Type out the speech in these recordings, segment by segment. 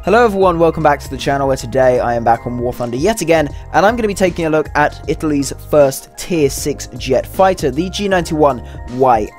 Hello everyone, welcome back to the channel where today I am back on War Thunder yet again, and I'm going to be taking a look at Italy's first Tier 6 jet fighter, the G.91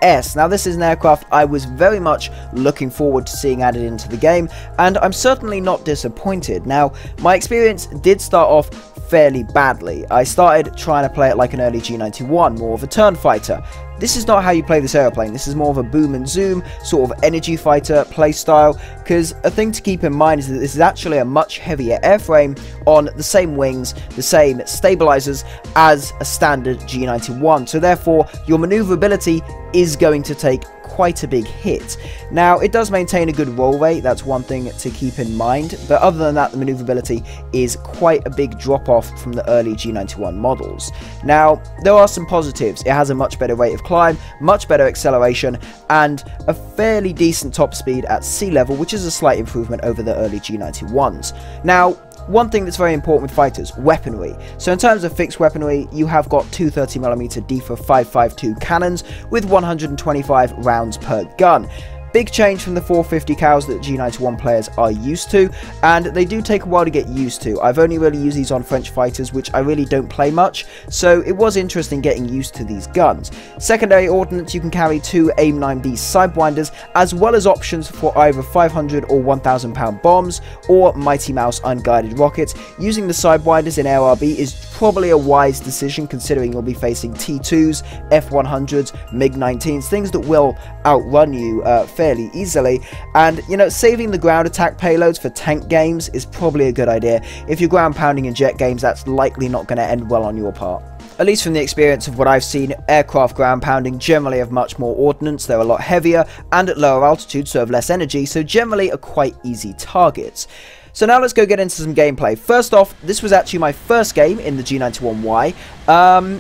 YS. Now this is an aircraft I was very much looking forward to seeing added into the game, and I'm certainly not disappointed. Now, my experience did start off fairly badly. I started trying to play it like an early G.91, more of a turn fighter. This is not how you play this airplane. This is more of a boom and zoom sort of energy fighter playstyle, because a thing to keep in mind is that this is actually a much heavier airframe on the same wings, the same stabilizers as a standard G.91, so therefore your maneuverability is going to take quite a big hit. Now, it does maintain a good roll rate, that's one thing to keep in mind, but other than that, the maneuverability is quite a big drop off from the early G.91 models. Now, there are some positives. It has a much better rate of climb, much better acceleration, and a fairly decent top speed at sea level, which is a slight improvement over the early G.91s. Now, one thing that's very important with fighters, weaponry. So in terms of fixed weaponry, you have got two 30mm DIFA 5.52 cannons with 125 rounds per gun. Big change from the 450 cals that G.91 players are used to, and they do take a while to get used to. I've only really used these on French fighters, which I really don't play much, so it was interesting getting used to these guns. Secondary ordnance, you can carry two AIM-9B sidewinders, as well as options for either 500 or 1,000 pound bombs, or Mighty Mouse unguided rockets. Using the sidewinders in ARB is probably a wise decision, considering you'll be facing T2s, F100s, MiG-19s, things that will outrun you fairly easily, and you know, saving the ground attack payloads for tank games is probably a good idea. If you're ground pounding in jet games, that's likely not going to end well on your part. At least from the experience of what I've seen, aircraft ground pounding generally have much more ordnance, they're a lot heavier, and at lower altitude, so have less energy, so generally are quite easy targets. So now let's go get into some gameplay. First off, this was actually my first game in the G.91Y.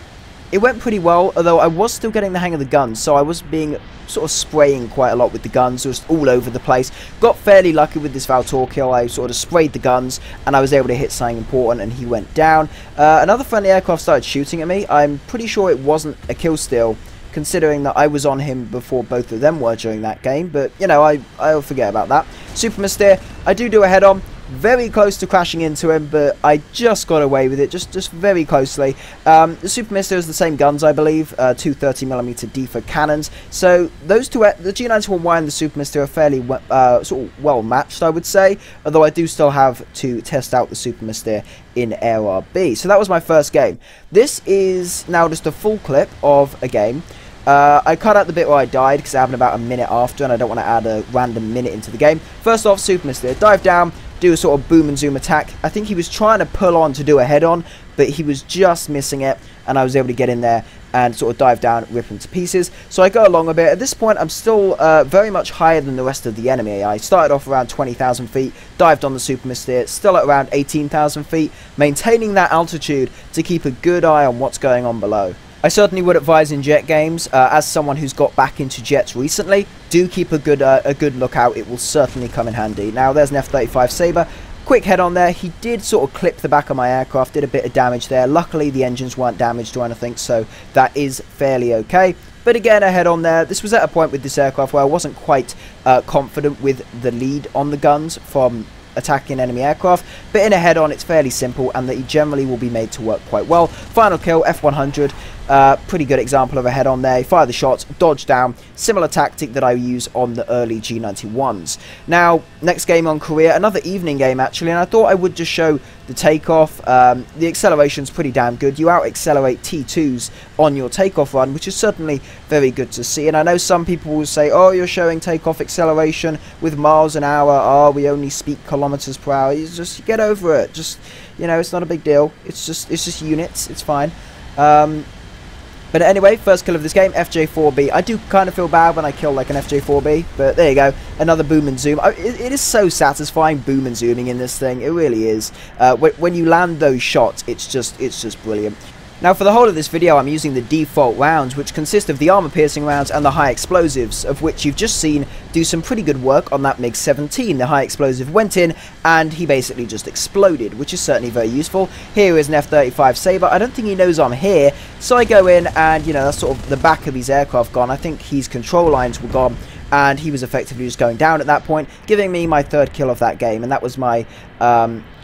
It went pretty well, although I was still getting the hang of the guns, so I was being sort of spraying quite a lot with the guns, just all over the place. Got fairly lucky with this Valtor kill. I sort of sprayed the guns, and I was able to hit something important, and he went down. Another friendly aircraft started shooting at me. I'm pretty sure it wasn't a kill steal, considering that I was on him before both of them were during that game, but, you know, I'll forget about that. Super Mystere, I do a head-on. Very close to crashing into him, but I just got away with it, just very closely. The Super Mystere is the same guns, I believe, two 30mm DIFA cannons. So those two, the G.91Y and the Super Mystere, are fairly sort of well matched, I would say. Although I do still have to test out the Super Mystere in ARB. So that was my first game. This is now just a full clip of a game. I cut out the bit where I died because it happened about a minute after, and I don't want to add a random minute into the game. First off, Super Mystere, dive down, do a sort of boom and zoom attack. I think he was trying to pull on to do a head-on, but he was just missing it, and I was able to get in there and sort of dive down, rip him to pieces. So I go along a bit. At this point, I'm still very much higher than the rest of the enemy. I started off around 20,000 feet, dived on the Super Mystere, still at around 18,000 feet, maintaining that altitude to keep a good eye on what's going on below. I certainly would advise in jet games, as someone who's got back into jets recently, do keep a good lookout. It will certainly come in handy. Now, there's an F-35 Sabre. Quick head on there. He did sort of clip the back of my aircraft, did a bit of damage there. Luckily, the engines weren't damaged or anything, so that is fairly okay. But again, a head on there. This was at a point with this aircraft where I wasn't quite confident with the lead on the guns from attacking enemy aircraft, but in a head-on it's fairly simple, and that he generally will be made to work quite well. Final kill, F100, pretty good example of a head-on there. Fire the shots, dodge down, similar tactic that I use on the early G.91s. Now, next game on Korea, another evening game actually, and I thought I would just show the takeoff. The acceleration's pretty damn good. You out-accelerate T2s on your takeoff run, which is certainly very good to see. And I know some people will say, oh, you're showing takeoff acceleration with miles an hour. Oh, we only speak kilometers per hour. You just get over it. Just, you know, it's not a big deal. It's just units. It's fine. But anyway, first kill of this game, FJ4B. I do kind of feel bad when I kill like an FJ4B, but there you go. Another boom and zoom. It is so satisfying boom and zooming in this thing. It really is. When you land those shots, it's just brilliant. Now for the whole of this video I'm using the default rounds, which consist of the armor piercing rounds and the high explosives, of which you've just seen do some pretty good work on that MiG-17. The high explosive went in and he basically just exploded, which is certainly very useful. Here is an F-35 Sabre. I don't think he knows I'm here, so I go in and, you know, that's sort of the back of his aircraft gone. I think his control lines were gone and he was effectively just going down at that point, giving me my 3rd kill of that game, and that was my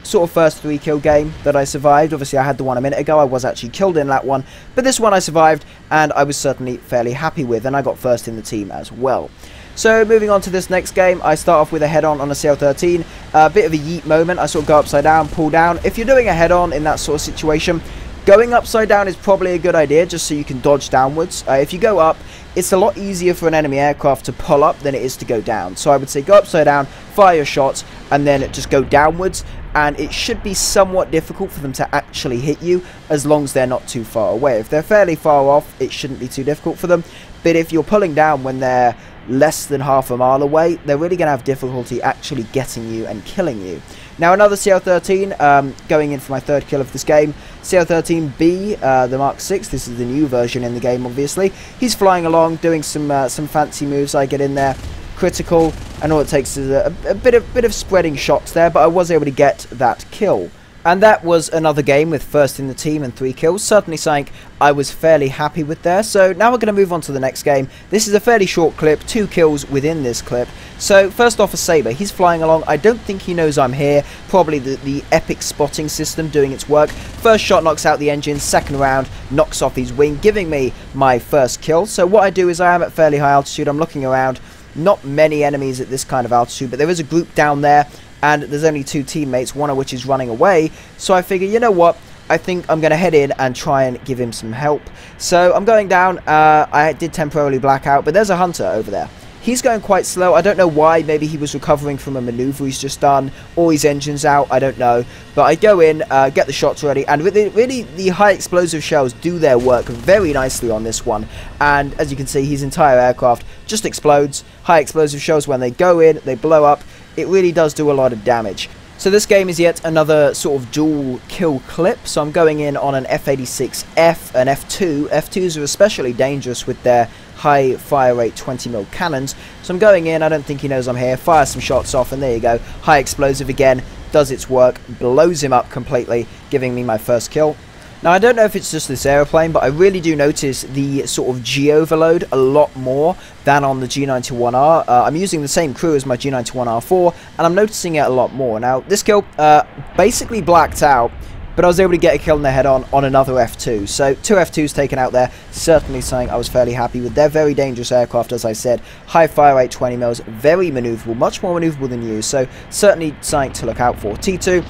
sort of first 3-kill game that I survived. Obviously I had the one a minute ago, I was actually killed in that one, but this one I survived and I was certainly fairly happy with, and I got first in the team as well. So moving on to this next game, I start off with a head-on on a CL-13, a bit of a yeet moment. I sort of go upside down, pull down. If you're doing a head-on in that sort of situation, going upside down is probably a good idea, just so you can dodge downwards. If you go up, it's a lot easier for an enemy aircraft to pull up than it is to go down. So I would say go upside down, fire your shots, and then just go downwards. And it should be somewhat difficult for them to actually hit you, as long as they're not too far away. If they're fairly far off, it shouldn't be too difficult for them. But if you're pulling down when they're less than half a mile away, they're really going to have difficulty actually getting you and killing you. Now another CL-13, going in for my 3rd kill of this game. CL-13B, the Mark 6, this is the new version in the game obviously. He's flying along, doing some fancy moves. I get in there, critical, and all it takes is a bit of spreading shots there, but I was able to get that kill. And that was another game with 1st in the team and 3 kills. Certainly something I was fairly happy with there. So now we're going to move on to the next game. This is a fairly short clip, 2 kills within this clip. So first off, a Sabre. He's flying along. I don't think he knows I'm here. Probably the epic spotting system doing its work. First shot knocks out the engine. Second round knocks off his wing, giving me my 1st kill. So what I do is I am at fairly high altitude. I'm looking around. Not many enemies at this kind of altitude, but there is a group down there. And there's only 2 teammates, one of which is running away. So I figure, you know what, I think I'm going to head in and try and give him some help. So I'm going down. I did temporarily black out, but there's a hunter over there. He's going quite slow. I don't know why. Maybe he was recovering from a maneuver he's just done, or his engine's out. I don't know. But I go in, get the shots ready, and really the high explosive shells do their work very nicely on this one. And as you can see, his entire aircraft just explodes. High explosive shells, when they go in, they blow up. It really does do a lot of damage. So this game is yet another sort of dual kill clip. So I'm going in on an F-86F, an F2. F2s are especially dangerous with their high fire rate 20mm cannons. So I'm going in, I don't think he knows I'm here, fire some shots off, and there you go. High explosive again, does its work, blows him up completely, giving me my 1st kill. Now I don't know if it's just this aeroplane, but I really do notice the sort of G-overload a lot more than on the G91R. I'm using the same crew as my G91R4, and I'm noticing it a lot more. Now this kill basically blacked out, but I was able to get a kill in the head-on another F2. So 2 F2s taken out there, certainly something I was fairly happy with. They're very dangerous aircraft, as I said. High fire rate 20mm, very maneuverable, much more maneuverable than you, so certainly something to look out for. T2.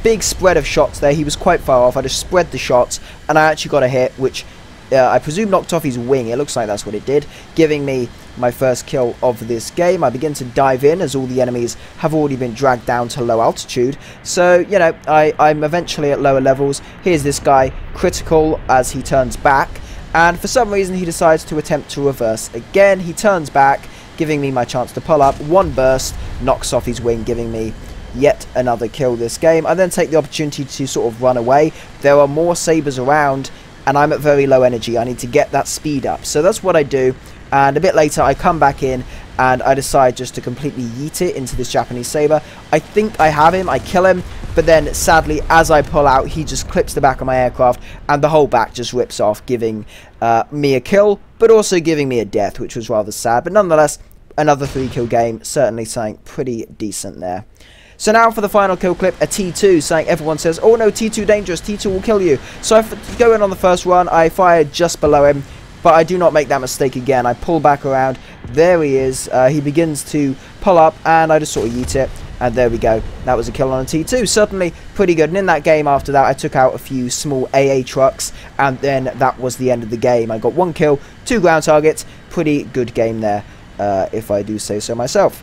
Big spread of shots there. He was quite far off. I just spread the shots, and I actually got a hit, which I presume knocked off his wing. It looks like that's what it did, giving me my 1st kill of this game. I begin to dive in, as all the enemies have already been dragged down to low altitude. So, you know, I'm eventually at lower levels. Here's this guy, critical as he turns back, and for some reason he decides to attempt to reverse. Again, he turns back, giving me my chance to pull up. 1 burst, knocks off his wing, giving me yet another kill this game. I then take the opportunity to sort of run away. There are more Sabres around, and I'm at very low energy. I need to get that speed up. So that's what I do, and a bit later I come back in and I decide just to completely yeet it into this Japanese Sabre. I think I have him, I kill him, but then sadly as I pull out, he just clips the back of my aircraft and the whole back just rips off, giving me a kill, but also giving me a death, which was rather sad. But nonetheless, another 3-kill game, certainly something pretty decent there. So now for the final kill clip, a T2, saying everyone says, oh no, T2 dangerous, T2 will kill you. So I go in on the first run, I fire just below him, but I do not make that mistake again. I pull back around, there he is, he begins to pull up, and I just sort of yeet it, and there we go. That was a kill on a T2, certainly pretty good. And in that game after that, I took out a few small AA trucks, and then that was the end of the game. I got 1 kill, 2 ground targets, pretty good game there, if I do say so myself.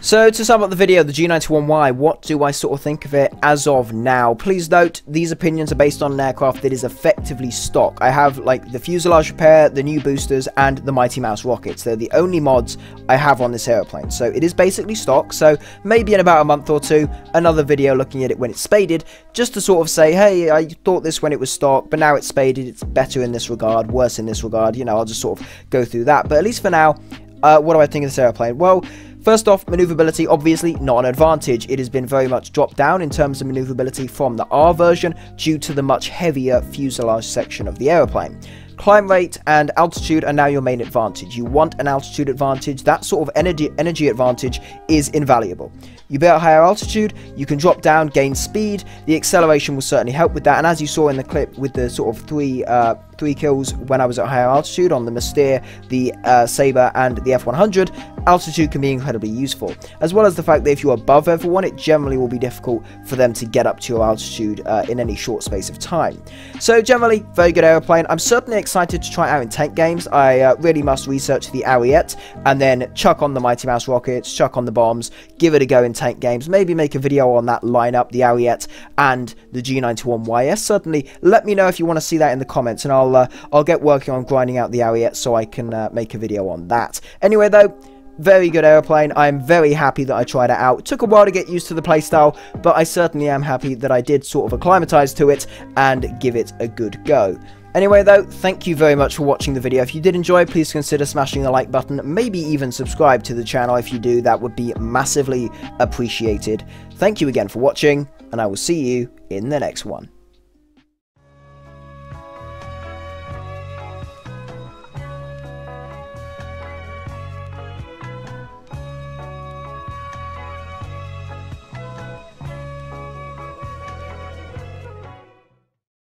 So to sum up the video, the G91Y, what do I sort of think of it as of now? Please note, these opinions are based on an aircraft that is effectively stock. I have like the fuselage repair, the new boosters, and the Mighty Mouse rockets. They're the only mods I have on this airplane. So it is basically stock, so maybe in about a month or two, another video looking at it when it's spaded, just to sort of say, hey, I thought this when it was stock, but now it's spaded, it's better in this regard, worse in this regard, you know, I'll just sort of go through that. But at least for now, what do I think of this airplane? Well, first off, maneuverability, obviously not an advantage. It has been very much dropped down in terms of maneuverability from the R version due to the much heavier fuselage section of the airplane. Climb rate and altitude are now your main advantage. You want an altitude advantage. That sort of energy advantage is invaluable. You be at a higher altitude, you can drop down, gain speed. The acceleration will certainly help with that. And as you saw in the clip with the sort of three kills when I was at higher altitude on the Mystere, the Sabre, and the F100, altitude can be incredibly useful. As well as the fact that if you're above everyone, it generally will be difficult for them to get up to your altitude in any short space of time. So generally, very good aeroplane. I'm certainly excited to try it out in tank games. I really must research the FIAT and then chuck on the Mighty Mouse rockets, chuck on the bombs, give it a go in tank games, maybe make a video on that lineup, the FIAT and the G91 YS. Certainly let me know if you want to see that in the comments, and I'll get working on grinding out the FIAT so I can make a video on that. Anyway though, very good aeroplane. I'm very happy that I tried it out. It took a while to get used to the playstyle, but I certainly am happy that I did sort of acclimatise to it and give it a good go. Anyway though, thank you very much for watching the video. If you did enjoy, please consider smashing the like button, maybe even subscribe to the channel. If you do, that would be massively appreciated. Thank you again for watching, and I will see you in the next one.